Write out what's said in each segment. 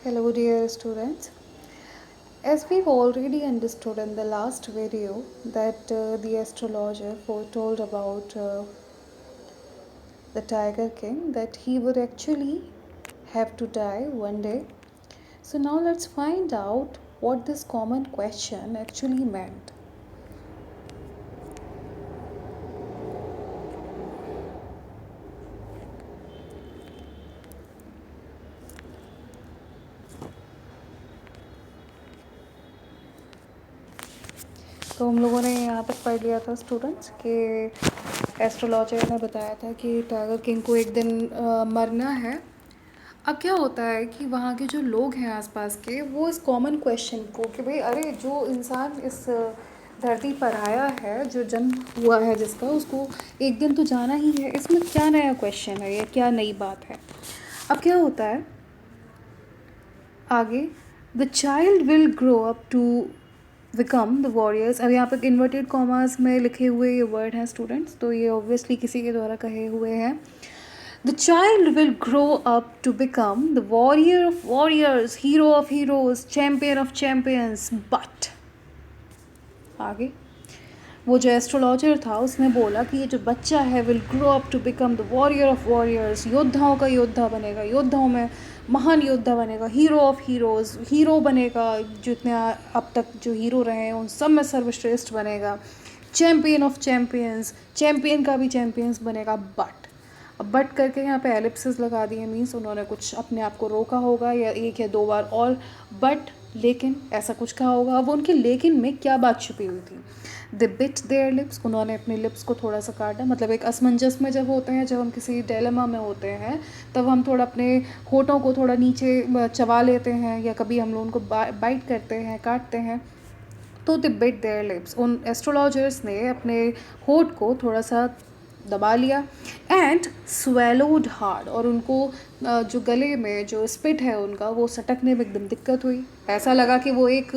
Hello, dear students. As we've already understood in the last video that the astrologer foretold about the Tiger King that he would actually have to die one day. So now let's find out what this common question actually meant. तो हम लोगों ने यहाँ तक पढ़ लिया था students कि एस्ट्रोलॉजर ने बताया था कि टाइगर किंग को एक दिन मरना है। अब क्या होता है कि वहाँ के जो लोग हैं आसपास के वो इस कॉमन क्वेश्चन को कि भाई अरे जो इंसान इस धरती पर आया है, जो जन्म हुआ है जिसका, उसको एक दिन तो जाना ही है, इसमें क्या नया क्वेश्चन है या क्या नई बात है। अब क्या होता है आगे, the child will grow up to become the warriors. अब यहाँ पर इन्वर्टेड कॉमास में लिखे हुए ये वर्ड हैं स्टूडेंट्स, तो ये ऑब्वियसली किसी के द्वारा कहे हुए हैं। The child will grow up to become the warrior of warriors, hero of heroes, champion of champions, but आगे वो जो एस्ट्रोलॉजर था उसने बोला कि ये जो बच्चा है will grow up to become the warrior of warriors, योद्धाओं का योद्धा बनेगा, योद्धाओं में महान योद्धा बनेगा, हीरो ऑफ हीरोज़, हीरो बनेगा, जितने अब तक जो हीरो रहे हैं उन सब में सर्वश्रेष्ठ बनेगा, चैम्पियन ऑफ चैम्पियंस, चैम्पियन का भी चैम्पियंस बनेगा। बट करके यहाँ पे एलिप्सिस लगा दिए, मीन्स उन्होंने कुछ अपने आप को रोका होगा या एक या दो बार और बट लेकिन ऐसा कुछ कहा होगा। अब उनके लेकिन में क्या बात छुपी हुई थी? दे बिट देयर लिप्स, उन्होंने अपने लिप्स को थोड़ा सा काटा। मतलब एक असमंजस में जब होते हैं, जब हम किसी डिलेमा में होते हैं तब हम थोड़ा अपने होठों को थोड़ा नीचे चबा लेते हैं या कभी हम लोग उनको बाइट करते हैं, काटते हैं। तो दे बिट देयर लिप्स, उन एस्ट्रोलॉजर्स ने अपने होठ को थोड़ा सा दबा लिया एंड स्वेलोड हार्ड, और उनको जो गले में जो स्पिट है उनका वो सटकने में एकदम दिक्कत हुई। ऐसा लगा कि वो एक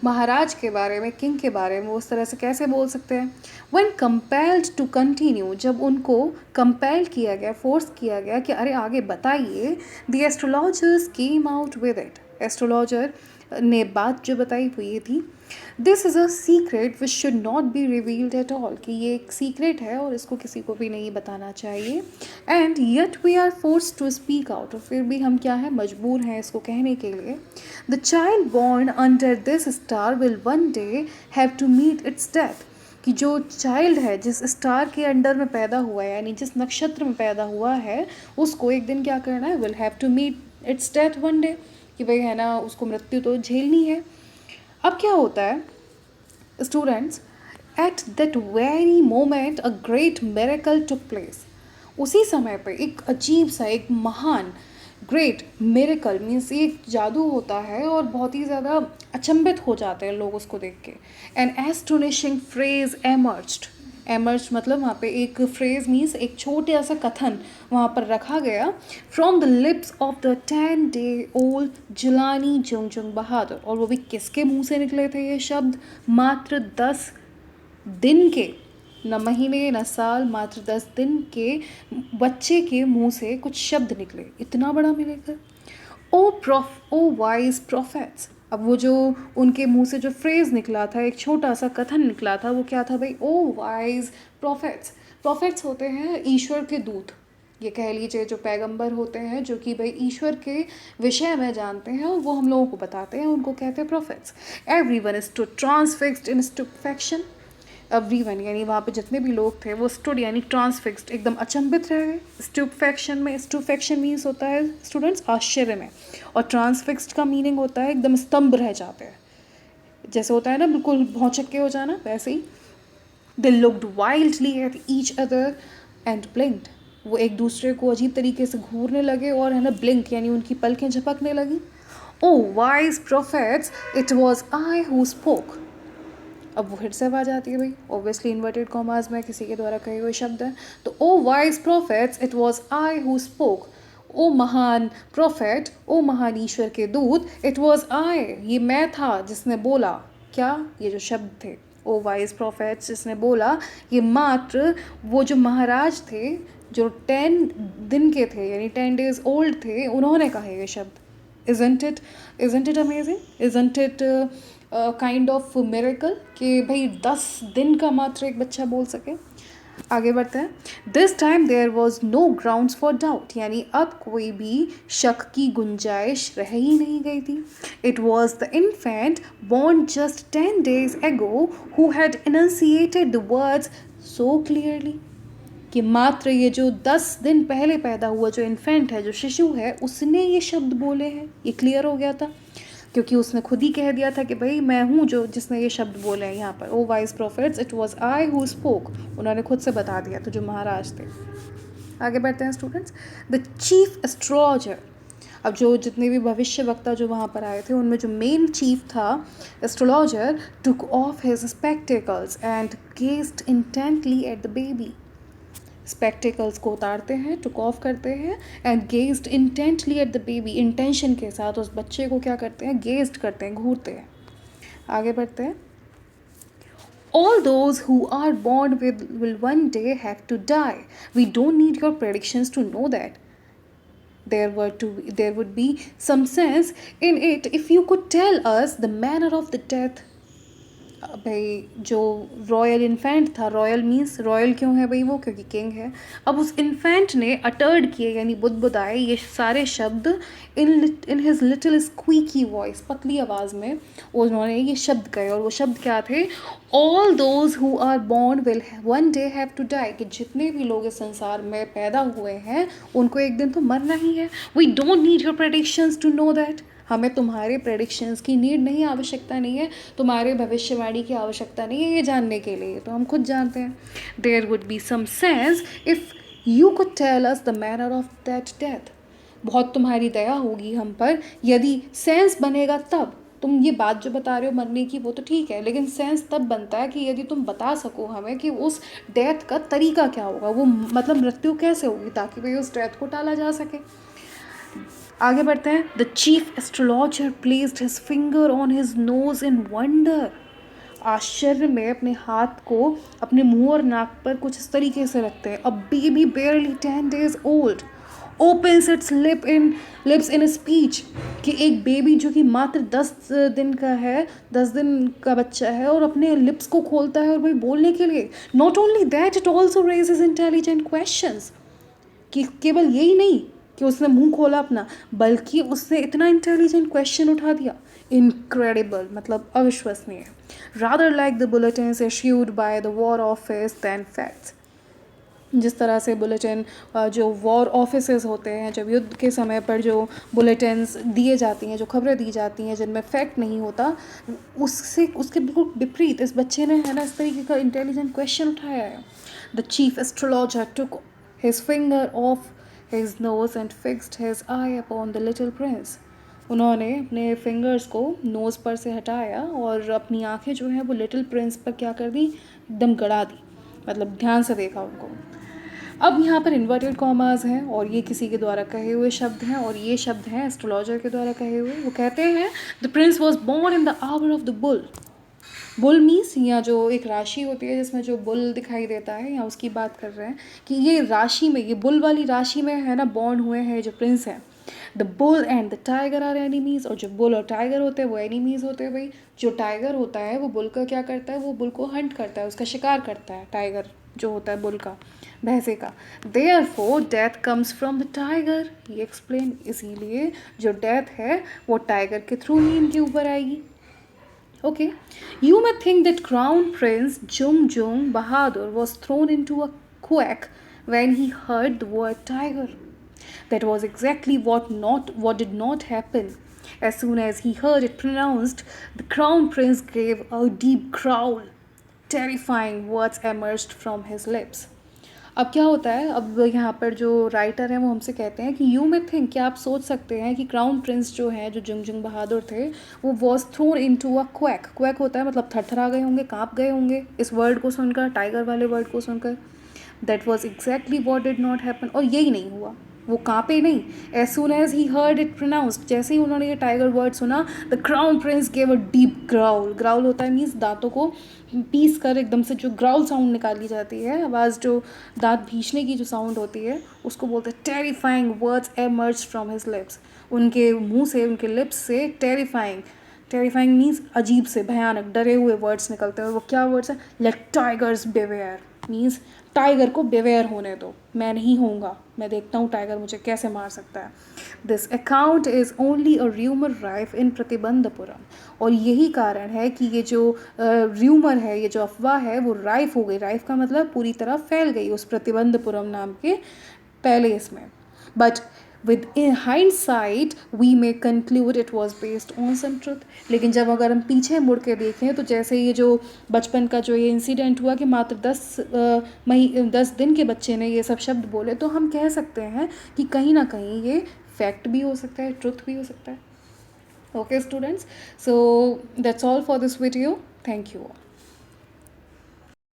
महाराज के बारे में, किंग के बारे में उस तरह से कैसे बोल सकते हैं। व्हेन कंपेल्ड टू कंटिन्यू, जब उनको कंपेल किया गया, फोर्स किया गया कि अरे आगे बताइए, the astrologers came out with it, astrologer ने बात जो बताई वो ये थी, this is a secret which should not be revealed at all, कि ये एक सीक्रेट है और इसको किसी को भी नहीं बताना चाहिए। And yet we are force to speak out, और फिर भी हम क्या है, मजबूर हैं इसको कहने के लिए। The child born under this star will one day have to meet its death, कि जो चाइल्ड है जिस स्टार के अंडर में पैदा हुआ है, यानी जिस नक्षत्र में पैदा हुआ है, उसको एक दिन क्या करना है, will have to meet its death one day, कि भाई है ना, उसको मृत्यु तो झेलनी है। अब क्या होता है students, at that very moment a great miracle took place, उसी समय पर एक अजीब सा, एक महान, ग्रेट मिरेकल मीन्स एक जादू होता है और बहुत ही ज़्यादा अचंभित हो जाते हैं लोग उसको देख के। An astonishing phrase emerged, emerge मतलब वहाँ पे एक फ्रेज मीन्स एक छोटा सा कथन वहाँ पर रखा गया, from the lips of the 10 day old Jilani Jungjung Bahadur. और वो भी किसके मुंह से निकले थे ये शब्द? मात्र 10 दिन के, न महीने न साल, मात्र 10 दिन के बच्चे के मुंह से कुछ शब्द निकले, इतना बड़ा मिलेगा। ओ वाइज प्रोफेट्स, अब वो जो उनके मुंह से जो फ्रेज़ निकला था, एक छोटा सा कथन निकला था, वो क्या था भाई? ओ वाइज प्रोफेट्स। प्रोफेट्स होते हैं ईश्वर के दूत, ये कह लीजिए जो पैगंबर होते हैं, जो कि भाई ईश्वर के विषय में जानते हैं और वो हम लोगों को बताते हैं, उनको कहते हैं prophets. Everyone is too transfixed in stupefaction, everyone यानी वहाँ पे जितने भी लोग थे वो स्टूड यानी ट्रांसफिक्स्ड, एकदम अचंभित रह गए। स्टुपेफैक्शन में, स्टुपेफैक्शन मीन्स होता है स्टूडेंट्स आश्चर्य में, और ट्रांसफिक्स्ड का मीनिंग होता है एकदम स्तंभ रह जाते हैं, जैसे होता है ना बिल्कुल भौचक्के हो जाना, वैसे ही। They looked wildly at each other and blinked, वो एक दूसरे को अजीब तरीके से घूरने लगे और है ना ब्लिंक यानी उनकी पलकें झपकने लगी। O wise prophets, it was I who spoke. अब वो फिर से आवाज आती है भाई, ऑब्वियसली इन्वर्टेड कॉमास में किसी के द्वारा कहे हुए शब्द हैं। तो O wise prophets, it was I who spoke, O महान प्रोफेट, ओ महान ईश्वर के दूत, इट वॉज आई, ये मैं था जिसने बोला। क्या? ये जो शब्द थे ओ वाइज प्रोफेट्स, जिसने बोला, ये मात्र वो जो महाराज थे जो 10 दिन के थे यानी 10 days ओल्ड थे, उन्होंने कहे ये शब्द। Isn't it amazing? Isn't it kind of miracle कि भाई 10 दिन का मात्र एक बच्चा बोल सके. आगे बढ़ते हैं. This time there was no grounds for doubt, यानी अब कोई भी शक की गुंजाइश रह ही नहीं गई थी. It was the infant born just 10 days ago who had enunciated the words so clearly. कि मात्र ये जो 10 दिन पहले पैदा हुआ जो इन्फेंट है, जो शिशु है, उसने ये शब्द बोले हैं. ये क्लियर हो गया था क्योंकि उसने खुद ही कह दिया था कि भाई मैं हूँ जो जिसने ये शब्द बोले हैं यहाँ पर. O wise prophets, it was I who spoke. उन्होंने खुद से बता दिया था, जो महाराज थे. आगे बढ़ते हैं स्टूडेंट्स. The chief astrologer. अब जो जितने भी भविष्य वक्ता जो वहाँ पर आए थे, उनमें जो मेन चीफ था astrologer, took off his spectacles and gazed intently at the baby. Spectacles को उतारते हैं, टुक ऑफ करते हैं, and gazed intently at the baby. Intention के साथ उस बच्चे को क्या करते हैं, गेज्ड करते हैं, घूरते हैं. आगे बढ़ते हैं. All those who are born with will one day have to die. We don't need your predictions to know that. There would be some sense in it if you could tell us the manner of the death. भाई जो royal infant था, royal means royal क्यों है भाई वो, क्योंकि king है. अब उस इन्फेंट ने अटर्ड किए यानी बुदबुदाए ये सारे शब्द in his little squeaky voice, पतली आवाज़ में उन्होंने ये शब्द कहे. और वो शब्द क्या थे? All those who are born will one day have to die. कि जितने भी लोग इस संसार में पैदा हुए हैं उनको एक दिन तो मरना ही है. We don't need your predictions to know that. हमें तुम्हारे प्रेडिक्शंस की नीड नहीं, आवश्यकता नहीं है, तुम्हारे भविष्यवाणी की आवश्यकता नहीं है ये जानने के लिए, तो हम खुद जानते हैं. There would be some sense if you could tell us the manner of that death. बहुत तुम्हारी दया होगी हम पर यदि सेंस बनेगा तब. तुम ये बात जो बता रहे हो मरने की वो तो ठीक है, लेकिन सेंस तब बनता है कि यदि तुम बता सको हमें कि उस डेथ का तरीका क्या होगा, वो मतलब मृत्यु कैसे होगी, ताकि भाई उस डेथ को टाला जा सके. आगे बढ़ते हैं. The chief astrologer placed his finger on his nose in wonder. आश्चर्य में अपने हाथ को अपने मुंह और नाक पर कुछ इस तरीके से रखते हैं. A baby barely 10 days old opens its lips in a speech. कि एक बेबी जो कि मात्र 10 दिन का है, 10 दिन का बच्चा है, और अपने लिप्स को खोलता है और भाई बोलने के लिए. Not only that, it also raises intelligent questions. कि केवल यही नहीं कि उसने मुंह खोला अपना, बल्कि उसने इतना इंटेलिजेंट क्वेश्चन उठा दिया. इनक्रेडिबल, मतलब अविश्वसनीय. Rather like the bulletins issued by the war office than facts. जिस तरह से बुलेटिन जो वॉर ऑफिसेज होते हैं, जब युद्ध के समय पर जो बुलेटिन्स दिए जाती हैं, जो खबरें दी जाती हैं जिनमें फैक्ट नहीं होता, उसके बिल्कुल विपरीत इस बच्चे ने है ना इस तरीके का इंटेलिजेंट क्वेश्चन उठाया है. The chief astrologer took his finger of his nose and fixed his eye upon the little prince. उन्होंने अपने फिंगर्स को नोज़ पर से हटाया और अपनी आंखें जो हैं वो लिटिल प्रिंस पर क्या कर दी, एकदम गड़ा दी, मतलब ध्यान से देखा उनको. अब यहाँ पर इन्वर्टेड कॉमास हैं और ये किसी के द्वारा कहे हुए शब्द हैं, और ये शब्द हैं एस्ट्रोलॉजर के द्वारा कहे हुए. वो कहते हैं the Prince was born in the hour of the bull. Bull means यहाँ जो एक राशि होती है जिसमें जो बुल दिखाई देता है, यहाँ उसकी बात कर रहे हैं कि ये राशि में, ये बुल वाली राशि में है ना बॉर्न हुए हैं जो प्रिंस हैं. The bull and the tiger are enemies. और जो बुल और टाइगर होते हैं वो एनिमीज़ होते हैं. भाई जो टाइगर होता है वो बुल का क्या करता है, वो बुल को हंट करता है, उसका शिकार करता है. टाइगर जो होता है बुल का, भैंसे का. Therefore death comes from the tiger. ये एक्सप्लेन, इसीलिए जो डेथ है वो टाइगर के थ्रू ही इनके ऊपर आएगी. Okay, you may think that Crown Prince Jungjung Bahadur was thrown into a quake when he heard the word tiger. That was exactly what did not happen. As soon as he heard it pronounced, the Crown Prince gave a deep growl. Terrifying words emerged from his lips. अब क्या होता है, अब यहाँ पर जो writer हैं वो हमसे कहते हैं कि यू में थिंक, क्या आप सोच सकते हैं कि क्राउन प्रिंस जो हैं, जो जुंगजुंग बहादुर थे, वो was throne into a quack. Quack होता है मतलब थरथरा गए होंगे, काँप गए होंगे इस वर्ड को सुनकर, टाइगर वाले वर्ड को सुनकर. That was exactly what did not happen. और यही नहीं हुआ. वो कांपे नहीं. As soon as he heard it pronounced, जैसे ही उन्होंने ये टाइगर वर्ड सुना, the crown prince gave a deep growl. Growl होता है मीन्स दांतों को पीस कर एकदम से जो ग्राउल साउंड निकाली जाती है, आवाज़ जो दांत भींचने की जो साउंड होती है, उसको बोलते हैं terrifying words emerge from his lips. उनके मुंह से, उनके लिप्स से टेरिफाइंग, टेरिफाइंग मीन्स अजीब से, भयानक, डरे हुए वर्ड्स निकलते हैं. और वो क्या वर्ड्स हैं? लेट टाइगर्स बेवेयर मीन्स टाइगर को बेवेयर होने दो, मैं नहीं होऊंगा, मैं देखता हूँ टाइगर मुझे कैसे मार सकता है. This account is only a rumour rife in Pratibandhpuram. और यही कारण है कि ये जो र्यूमर है, ये जो अफवाह है, वो राइफ हो गई. राइफ का मतलब पूरी तरह फैल गई उस प्रतिबंधपुरम नाम के पैलेस में. But with in hindsight we may conclude it was based on some truth. लेकिन जब अगर हम पीछे मुड़ के देखें तो जैसे ये जो बचपन का जो ये इंसिडेंट हुआ कि मात्र 10 दिन के बच्चे ने ये सब शब्द बोले, तो हम कह सकते हैं कि कहीं ना कहीं ये फैक्ट भी हो सकता है, ट्रुथ भी हो सकता है. Okay students, so that's all for this video. Thank you all.